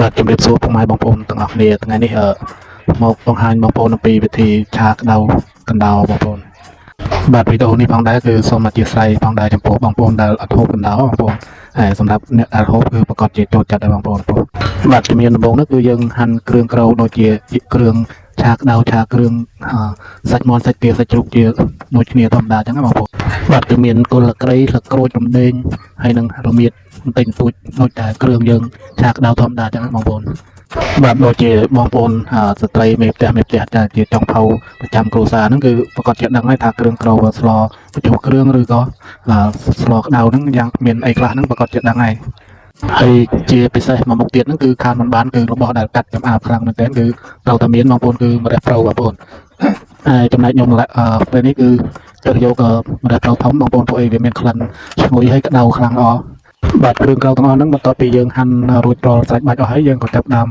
បាទជំរាបសួរពុកម៉ែបងប្អូនទាំងអស់គ្នាថ្ងៃនេះមកបង្ហាញបងប្អូនអំពីវិធីឆាក្តៅកណ្ដោបងប្អូនបាទវីដេអូនេះផងដែរគឺសូមអធិស្ឋានផងដែរចំពោះបងប្អូនដែលអត់ហូបកណ្ដោបងប្អូនហើយសម្រាប់អ្នកដែលហូបគឺប្រកាសជាចូលចិត្តដែរបងប្អូនបាទជំនាញដំបូងនោះគឺយើងហាន់គ្រឿងក្រៅដូចជាគ្រឿងឆាក្តៅឆាគ្រឿងសាច់មាន់សាច់ទាសាច់ជ្រូកជាដូចគ្នាធម្មតាអញ្ចឹងបងប្អូនបាទគឺមានគល់លក្រីស្លឹកក្រូចរំដេងហើយនឹងរមៀតបន្តិចបន្តួចដូចតែគ្រឿងយើងឆាក្តៅធម្មតាអញ្ចឹងបងប្អូនបាទដូចជាបងប្អូនស្ត្រីមេផ្ទះតែជាចុងភៅប្រចាំគ្រួសារហ្នឹងគឺប្រកាសជាដឹងហើយថាគ្រឿងក្រៅស្លបញ្ចុះគ្រឿងឬក៏ស្លក្តៅហ្នឹងយ៉ាងមានអីខ្លះហ្នឹងប្រកាសជាដឹងហើយហើយជាពិសេសមួយមុខទៀតហ្នឹងគឺខានមិនបានគឺរបស់ដែលកាត់ចំអាបខ្លាំងមែនទែនគឺត្រូវតែមានបងប្អូនគឺម្រះប្រៅបងប្អូនហើយចំណែកខ្ញុំពេលនេះគឺទៅយកម្រះប្រៅធំបងប្អូនពួកអីវាមានក្លិនឈ្ងុយហើយក្តៅខ្លាំងល្អបាទគ្រឿងក្រៅទាំងអស់ហ្នឹងបន្ទាប់ពីយើងហាន់រួចរាល់សាច់បាច់អស់ហើយយើងក៏ចាប់ដើម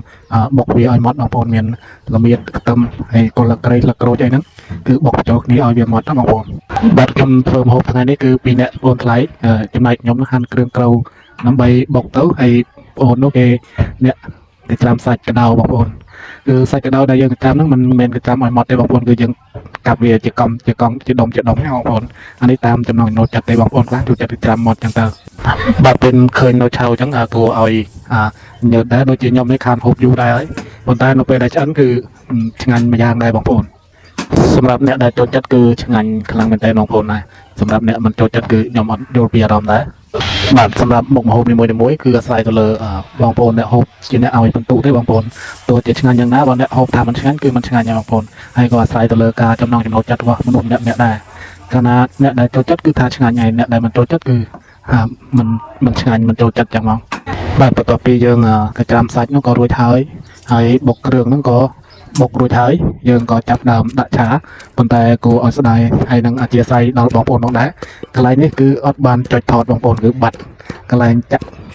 បុកវាឲ្យម៉ត់បងប្អូនមានល្មៀតខ្ទឹមហើយកុលក្រីស្លឹកក្រូចអីហ្នឹងគឺបុកបញ្ចូលគ្នាឲ្យវាម៉ត់ណាបងប្អូនបាទខ្ញុំធ្វើម្ហូបថ្ងៃនេះគឺពីរអ្នកបងថ្លៃចំណែកខ្ញុំហាន់គ្រឿងក្រៅដើម្បីបុកទៅហើយបងប្អូននោះគេអ្នកគេត្រាំសាច់កដោបងប្អូនគឺសាច់កដោដែលយើងត្រាំហ្នឹងមិនមែនគេត្រាំឲ្យម៉ត់ទេបងប្អូនគឺយើងកាប់វាជាកង់ជាដុំណាបងប្អូនអានេះតាមចំណង់ចំណូលចិត្តទេបងប្អូនខ្លះចូលចិត្តត្រាំម៉ត់ចឹងទៅបាទពេលឃើញនៅឆៅអញ្ចឹងគួរឲ្យញើសដែរដូចជាខ្ញុំនេះខានហូបយូរដែរហើយប៉ុន្តែនៅពេលដែលឆ្អិនគឺឆ្ងាញ់មួយយ៉ាងដែរបងប្អូនសម្រាប់អ្នកដែលចូលចិត្តគឺឆ្ងាញ់ខ្លាំងមែនទែនបងប្អូនដែរសម្រាប់អ្នកមិនចូលចិត្តគឺខ្ញុំអត់យល់ពីអារម្មណ៍ដែរបាទសម្រាប់មុខម្ហូបនីមួយៗគឺអាស្រ័យទៅលើបងប្អូនអ្នកហូបជាអ្នកឲ្យបន្ទុកទេបងប្អូនទោះជាឆ្ងាញ់យ៉ាងណាបើអ្នកហូបថាមិនឆ្ងាញ់គឺមិនឆ្ងាញ់ទេបងប្អូនហើយក៏អាស្រ័យទៅលើការចំណង់ចំណូលចិត្តរបស់មនុស្សម្នាក់ៗដែរកាលណាអ្នកដែលចូលចិត្តគឺថាឆ្ងាញ់ហើយអ្នកដែលមិនចូលចិត្តគឺមិនឆ្ងាញ់មិនចូលចិត្តចឹងមកបាទបន្ទាប់ពីយើងកច្រាំសាច់នោះក៏រួចហើយបុកគ្រឿងហ្នឹងក៏បុករួចហើយយើងក៏ចាប់ដើមដាក់ឆាប៉ុន្តែគួរឲ្យស្ដាយហើយនឹងអធិស្ឋានដល់បងប្អូនផងដែរកន្លែងនេះគឺអត់បានចុចថតបងប្អូនគឺបាត់កន្លែង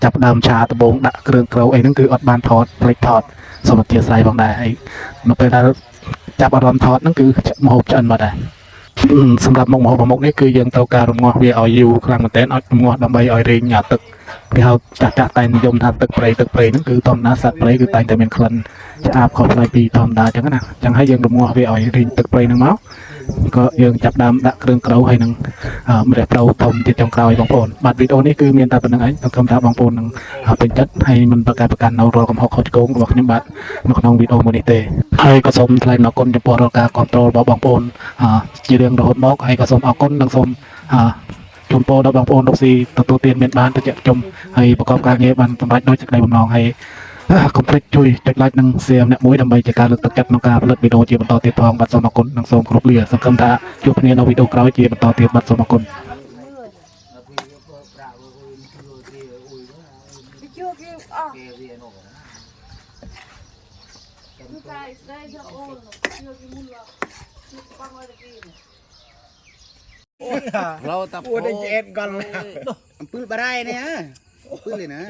ចាប់ដើមឆាដំបូងដាក់គ្រឿងក្រៅអីហ្នឹងគឺអត់បានថតភ្លេចថតសូមអធិស្ឋានផងដែរហើយនៅពេលដែលចាប់អារម្មណ៍ថតហ្នឹងគឺម្ហូបឆ្អិនបាត់ដែរសម្រាប់មុខម្ហូបមួយមុខនេះគឺយើងត្រូវការរំងាស់វាឲ្យយូរខ្លាំងមែនទែនឲ្យរំងាស់ដើម្បីឲ្យរីងទឹកគេហៅចាស់តែនិយមថាទឹកព្រៃហ្នឹងគឺធម្មតាសត្វព្រៃគឺតែងតែមានក្លិនឆ្អាបខុសប្លែកពីធម្មតាអញ្ចឹងណាអញ្ចឹងហើយយើងរំងាស់វាឲ្យរីងទឹកព្រៃហ្នឹងមកក៏យើងចាប់ដើមដាក់គ្រឿងក្រៅហើយនឹងម្រះប្រៅធំទៀតចុងក្រោយបងប្អូនបាទវីដេអូនេះគឺមានតែប៉ុណ្្នឹងឯងសង្ឃឹមថាបងប្អូននឹងពេញចិត្តហើយមិនប្រកែកប្រកាន់នៅរាល់កំហុសខុសឆ្គងរបស់ខ្ញុំបាទនៅក្នុងវីដេអូមួយនេះទេហើយក៏សូមថ្លែងអរគុណចំពោះរាល់ការគ្រប់គ្រងរបស់បងប្អូនជារៀងរហូតមកហើយក៏សូមអរគុណនិងសូមជូនពរដល់បងប្អូនលោកស៊ីទទួលទានមានបានទៅជាជុំហើយប្រកបការងារបានសម្រេចដោយសេចក្តីបំណងហើយកុំភ្លេចជួយចុច like និង share ម្នាក់មួយដើម្បីជាការលើកទឹកចិត្តក្នុងការផលិតវីដេអូជាបន្តទៀតផងបាទសូមអរគុណនិងសូមគោរពលាសង្ឃឹមថាជួបគ្នានៅវីដេអូក្រោយជាបន្តទៀតបាទសូមអរគុណเราตะโพได้เจ็ดกันអំពើបារាយនេះហ៎អំពើនេះណា